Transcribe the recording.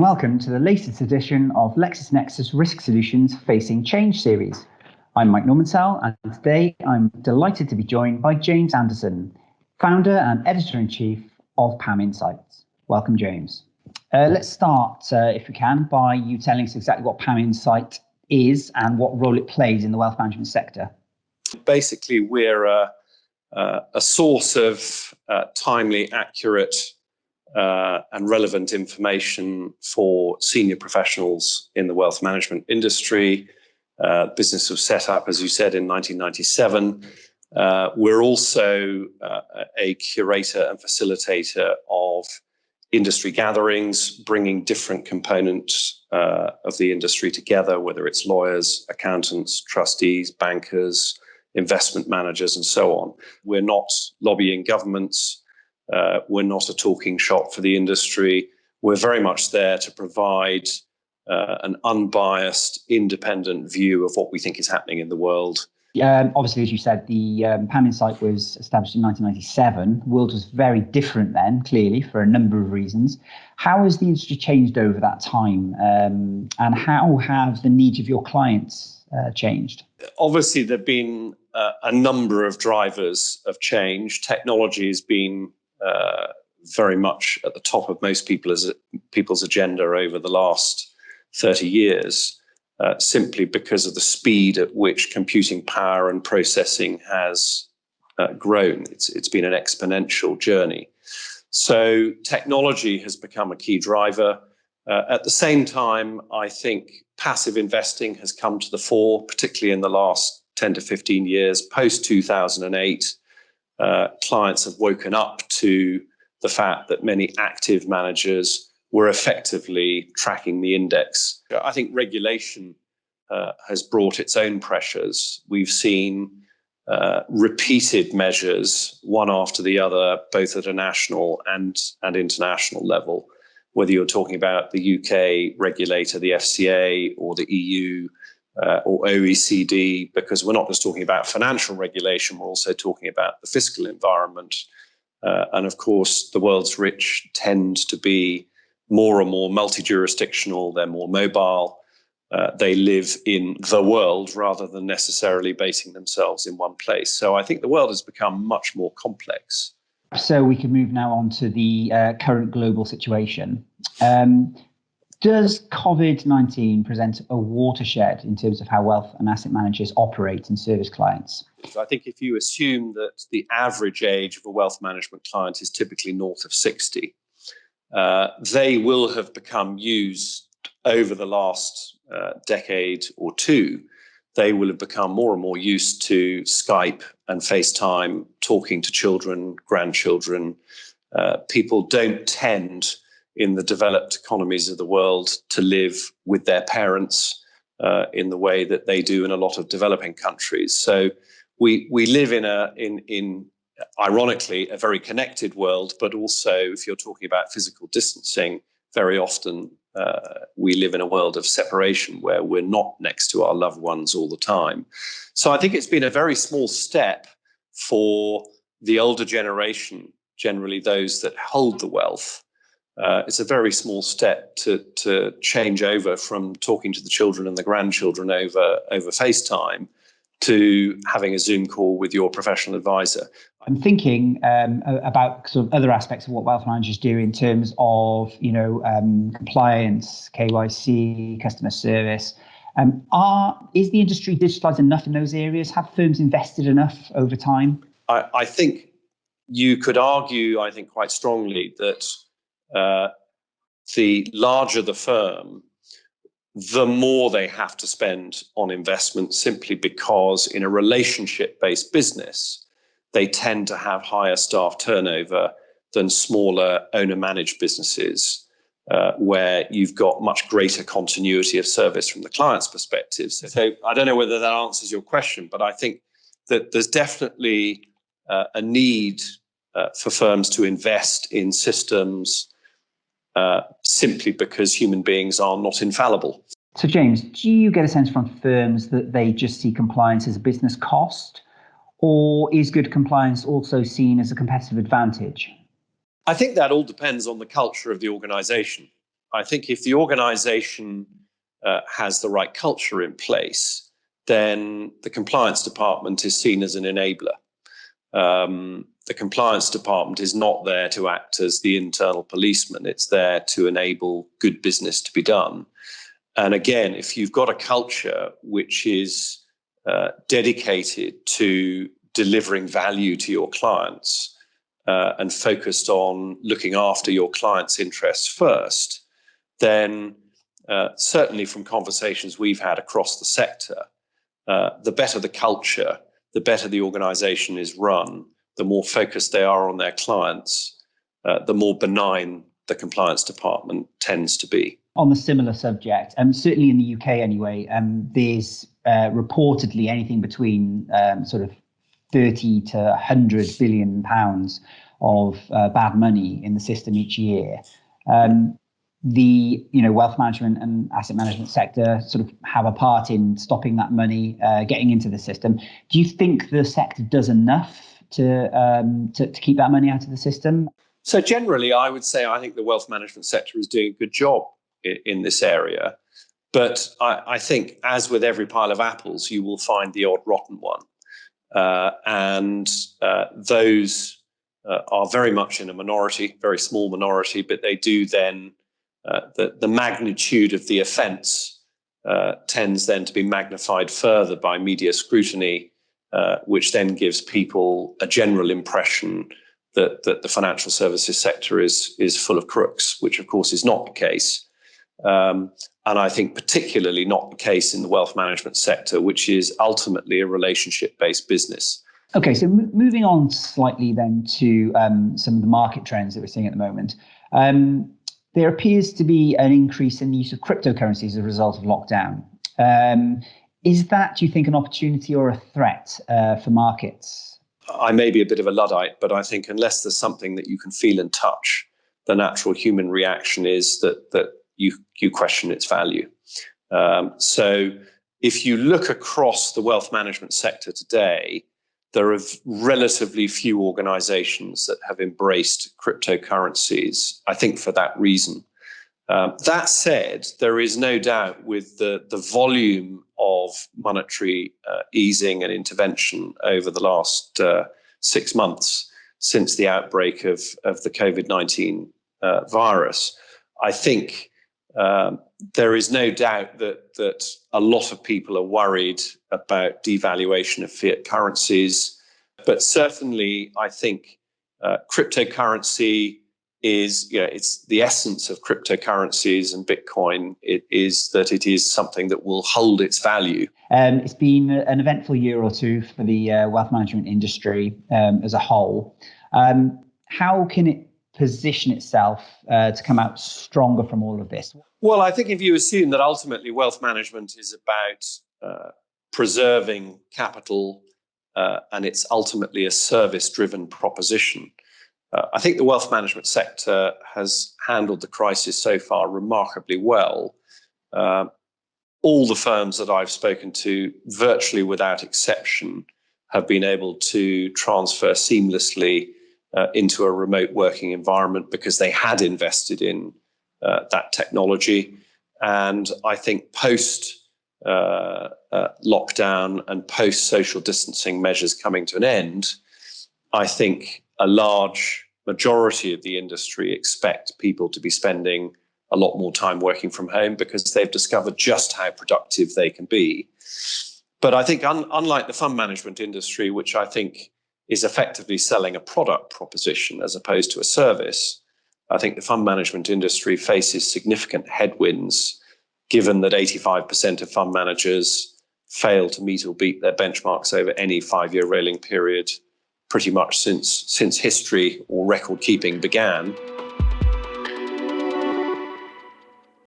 and welcome to the latest edition of LexisNexis Risk Solutions Facing Change series. I'm Mike Normansell, and today I'm delighted to be joined by James Anderson, founder and editor-in-chief of PAM Insights. Welcome, James. Let's start, if we can, by you telling us exactly what PAM Insight is and what role it plays in the wealth management sector. Basically, we're a source of timely, accurate, and relevant information for senior professionals in the wealth management industry. Business was set up, as you said, in 1997. We're also a curator and facilitator of industry gatherings, bringing different components of the industry together, whether it's lawyers, accountants, trustees, bankers, investment managers, and so on. We're not lobbying governments. We're not a talking shop for the industry. We're very much there to provide an unbiased, independent view of what we think is happening in the world. Obviously, as you said, the PAM Insight was established in 1997. The world was very different then, clearly, for a number of reasons. How has the industry changed over that time? And how have the needs of your clients changed? Obviously, there have been a number of drivers of change. Technology has been very much at the top of most people's agenda over the last 30 years, simply because of the speed at which computing power and processing has grown. It's been an exponential journey. So technology has become a key driver. At the same time, I think passive investing has come to the fore, particularly in the last 10 to 15 years. Post 2008, clients have woken up to the fact that many active managers were effectively tracking the index. I think regulation has brought its own pressures. We've seen repeated measures, one after the other, both at a national and international level, whether you're talking about the UK regulator, the FCA, or the EU, or OECD, because we're not just talking about financial regulation, we're also talking about the fiscal environment. And of course, the world's rich tend to be more and more multi-jurisdictional, they're more mobile, they live in the world rather than necessarily basing themselves in one place. So I think the world has become much more complex. So we can move now on to the current global situation. Does COVID-19 present a watershed in terms of how wealth and asset managers operate and service clients? So I think if you assume that the average age of a wealth management client is typically north of 60, they will have become used over the last decade or two. They will have become more and more used to Skype and FaceTime, talking to children, grandchildren. People don't tend in the developed economies of the world to live with their parents in the way that they do in a lot of developing countries. So we live in ironically a very connected world, but also if you're talking about physical distancing, very often we live in a world of separation where we're not next to our loved ones all the time. So I think it's been a very small step for the older generation, generally those that hold the wealth. It's a very small step to change over from talking to the children and the grandchildren over FaceTime to having a Zoom call with your professional advisor. I'm thinking about sort of other aspects of what wealth managers do in terms of, compliance, KYC, customer service. Is the industry digitalised enough in those areas? Have firms invested enough over time? I think you could argue, quite strongly that the larger the firm, the more they have to spend on investment, simply because in a relationship-based business, they tend to have higher staff turnover than smaller owner-managed businesses, where you've got much greater continuity of service from the client's perspective. So I don't know whether that answers your question, but I think that there's definitely a need for firms to invest in systems simply because human beings are not infallible. So James, do you get a sense from firms that they just see compliance as a business cost, or is good compliance also seen as a competitive advantage? I think that all depends on the culture of the organisation. I think if the organization has the right culture in place, then the compliance department is seen as an enabler. The compliance department is not there to act as the internal policeman. It's there to enable good business to be done. And again, if you've got a culture which is dedicated to delivering value to your clients and focused on looking after your clients' interests first, then certainly from conversations we've had across the sector, the better the culture, the better the organization is run, the more focused they are on their clients, the more benign the compliance department tends to be. On the similar subject, certainly in the UK anyway, there's reportedly anything between sort of 30 to 100 billion pounds of bad money in the system each year. The wealth management and asset management sector sort of have a part in stopping that money getting into the system. Do you think the sector does enough to keep that money out of the system? So generally, I would say I think the wealth management sector is doing a good job in this area. But I think, as with every pile of apples, you will find the odd rotten one. And those are very much in a minority, very small minority, but they do then, the magnitude of the offence tends then to be magnified further by media scrutiny, which then gives people a general impression that the financial services sector is full of crooks, which of course is not the case. And I think particularly not the case in the wealth management sector, which is ultimately a relationship-based business. Okay, so moving on slightly then to some of the market trends that we're seeing at the moment. There appears to be an increase in the use of cryptocurrencies as a result of lockdown. Is that, do you think, an opportunity or a threat for markets? I may be a bit of a Luddite, but I think unless there's something that you can feel and touch, the natural human reaction is that you question its value. So if you look across the wealth management sector today, there are relatively few organizations that have embraced cryptocurrencies, I think for that reason. That said, there is no doubt with the volume of monetary easing and intervention over the last 6 months since the outbreak of the COVID-19 virus, I think there is no doubt that a lot of people are worried about devaluation of fiat currencies. But certainly, I think cryptocurrency is, it's the essence of cryptocurrencies and Bitcoin. It is that it is something that will hold its value. It's been an eventful year or two for the wealth management industry as a whole. How can it position itself to come out stronger from all of this? Well, I think if you assume that ultimately wealth management is about preserving capital and it's ultimately a service-driven proposition, I think the wealth management sector has handled the crisis so far remarkably well. All the firms that I've spoken to, virtually without exception, have been able to transfer seamlessly into a remote working environment because they had invested in that technology. And I think post lockdown and post social distancing measures coming to an end, I think a large majority of the industry expect people to be spending a lot more time working from home because they've discovered just how productive they can be. But I think unlike the fund management industry, which I think is effectively selling a product proposition as opposed to a service, I think the fund management industry faces significant headwinds, given that 85% of fund managers fail to meet or beat their benchmarks over any 5-year rolling period, pretty much since history or record keeping began.